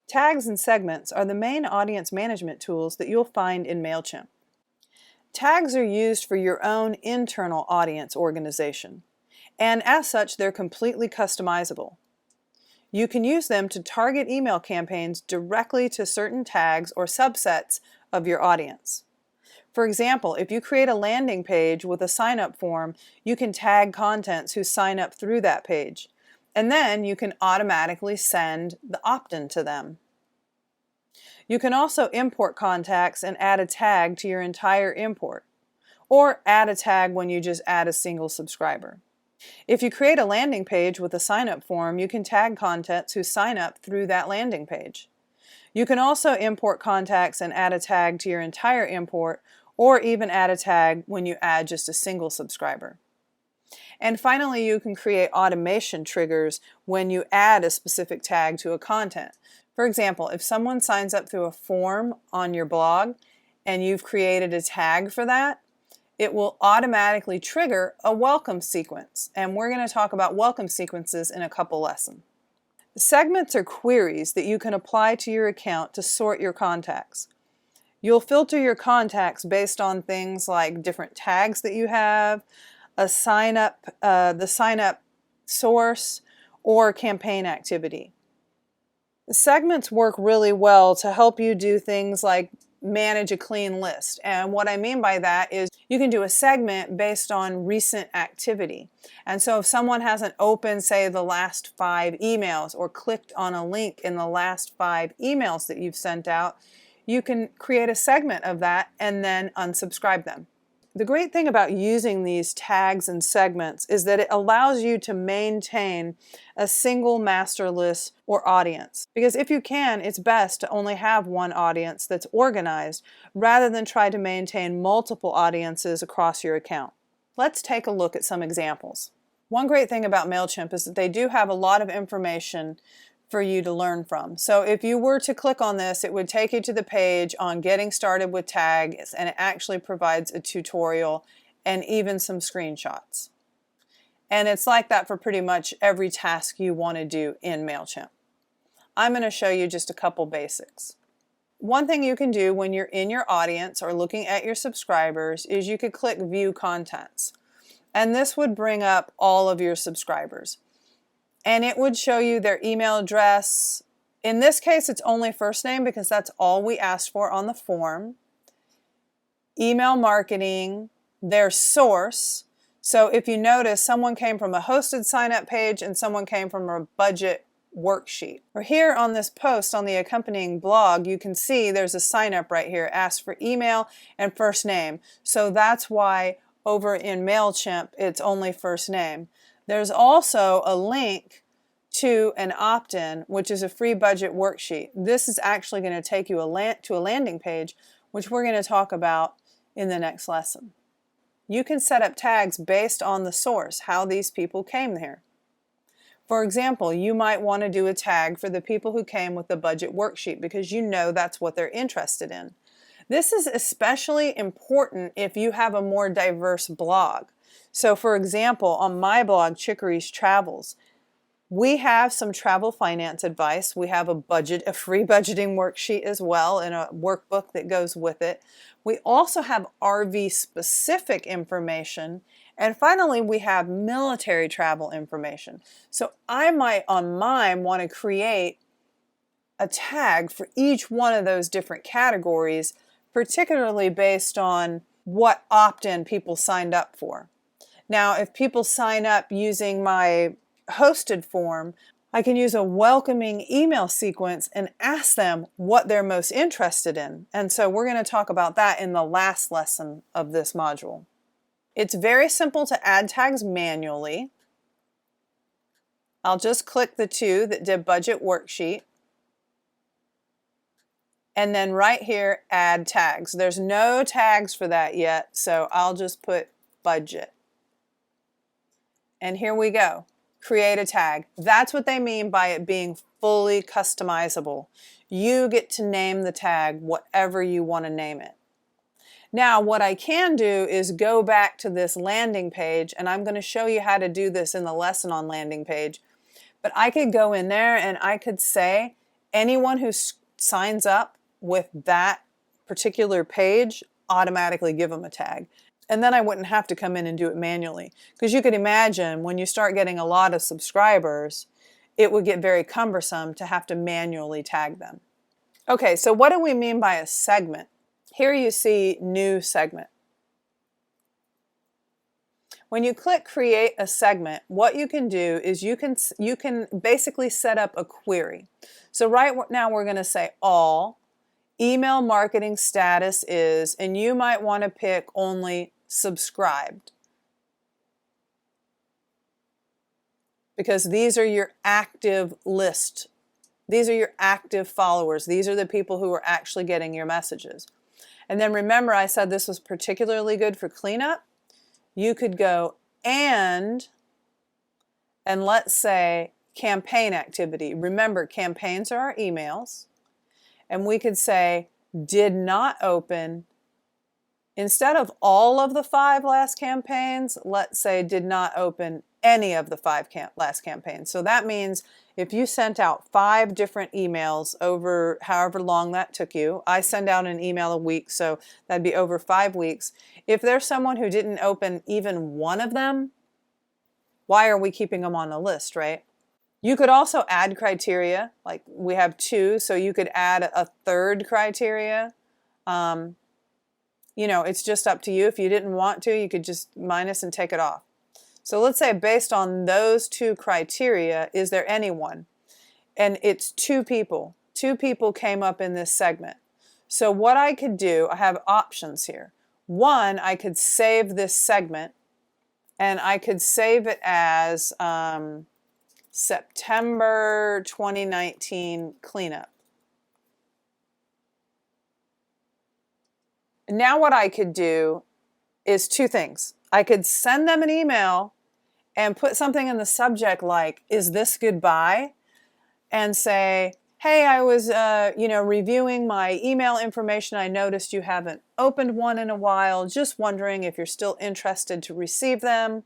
Tags and segments are the main audience management tools that you'll find in MailChimp. Tags are used for your own internal audience organization, and as such, they're completely customizable. You can use them to target email campaigns directly to certain tags or subsets of your audience. For example, if you create a landing page with a sign-up form, you can tag contents who sign up through that page, and then you can automatically send the opt-in to them. You can also import contacts and add a tag to your entire import, or add a tag when you just add a single subscriber. If you create a landing page with a sign-up form, you can tag contacts who sign up through that landing page. You can also import contacts and add a tag to your entire import, or even add a tag when you add just a single subscriber. And finally, you can create automation triggers when you add a specific tag to a content. For example, if someone signs up through a form on your blog and you've created a tag for that, it will automatically trigger a welcome sequence. And we're going to talk about welcome sequences in a couple lessons. Segments are queries that you can apply to your account to sort your contacts. You'll filter your contacts based on things like different tags that you have, the sign-up source, or campaign activity. The segments work really well to help you do things like manage a clean list. And what I mean by that is you can do a segment based on recent activity. And so if someone hasn't opened, say, the last 5 emails or clicked on a link in the last 5 emails that you've sent out, you can create a segment of that and then unsubscribe them. The great thing about using these tags and segments is that it allows you to maintain a single master list or audience. Because if you can, it's best to only have one audience that's organized rather than try to maintain multiple audiences across your account. Let's take a look at some examples. One great thing about MailChimp is that they do have a lot of information for you to learn from. So if you were to click on this, it would take you to the page on getting started with tags, and it actually provides a tutorial and even some screenshots. And it's like that for pretty much every task you want to do in MailChimp. I'm going to show you just a couple basics. One thing you can do when you're in your audience or looking at your subscribers is you could click View Contents. And this would bring up all of your subscribers. And it would show you their email address. In this case, it's only first name because that's all we asked for on the form. Email marketing, their source. So if you notice, someone came from a hosted sign-up page and someone came from a budget worksheet. Or here on this post on the accompanying blog, you can see there's a sign-up right here, ask for email and first name. So that's why over in MailChimp, it's only first name. There's also a link to an opt-in, which is a free budget worksheet. This is actually going to take you to a landing page, which we're going to talk about in the next lesson. You can set up tags based on the source, how these people came here. For example, you might want to do a tag for the people who came with the budget worksheet because you know that's what they're interested in. This is especially important if you have a more diverse blog. So for example, on my blog, Chicory's Travels, we have some travel finance advice. We have a free budgeting worksheet as well, and a workbook that goes with it. We also have RV specific information. And finally, we have military travel information. So I might on mine want to create a tag for each one of those different categories, particularly based on what opt-in people signed up for. Now, if people sign up using my hosted form, I can use a welcoming email sequence and ask them what they're most interested in. And so we're going to talk about that in the last lesson of this module. It's very simple to add tags manually. I'll just click the 2 that did budget worksheet. And then right here, add tags. There's no tags for that yet, so I'll just put budget. And here we go. Create a tag. That's what they mean by it being fully customizable. You get to name the tag whatever you want to name it. Now, what I can do is go back to this landing page, and I'm going to show you how to do this in the lesson on landing page. But I could go in there and I could say anyone who signs up with that particular page, automatically give them a tag. And then I wouldn't have to come in and do it manually. Because you could imagine when you start getting a lot of subscribers, it would get very cumbersome to have to manually tag them. Okay, so what do we mean by a segment? Here you see new segment. When you click create a segment, what you can do is you can basically set up a query. So right now we're going to say all, email marketing status is, and you might want to pick only subscribed, because these are your active list. These are your active followers. These are the people who are actually getting your messages. And then remember, I said this was particularly good for cleanup. You could go and let's say campaign activity. Remember, campaigns are our emails. And we could say did not open. Instead of all of the 5 last campaigns, let's say did not open any of the 5 last campaigns. So that means if you sent out 5 different emails over however long that took you, I send out an email a week, so that'd be over 5 weeks. If there's someone who didn't open even one of them, why are we keeping them on the list, right? You could also add criteria, like we have 2, so you could add a 3rd criteria. You know, it's just up to you. If you didn't want to, you could just minus and take it off. So let's say based on those 2 criteria, is there anyone? And it's 2 people. 2 people came up in this segment. So what I could do, I have options here. One, I could save this segment, and I could save it as September 2019 cleanup. Now what I could do is 2 things. I could send them an email and put something in the subject like, is this goodbye? And say, hey, I was reviewing my email information. I noticed you haven't opened one in a while. Just wondering if you're still interested to receive them.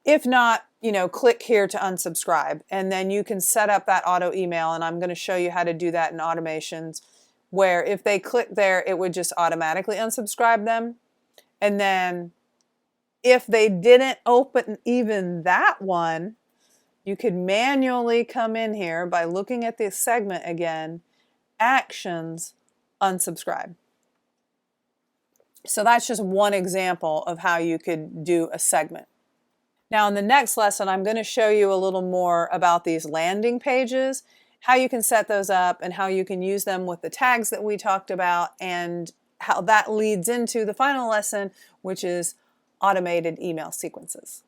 If not, click here to unsubscribe. And then you can set up that auto email, and I'm going to show you how to do that in automations, where if they click there, it would just automatically unsubscribe them. And then if they didn't open even that one, you could manually come in here by looking at this segment again, actions, unsubscribe. So that's just one example of how you could do a segment. Now in the next lesson, I'm going to show you a little more about these landing pages, how you can set those up and how you can use them with the tags that we talked about, and how that leads into the final lesson, which is automated email sequences.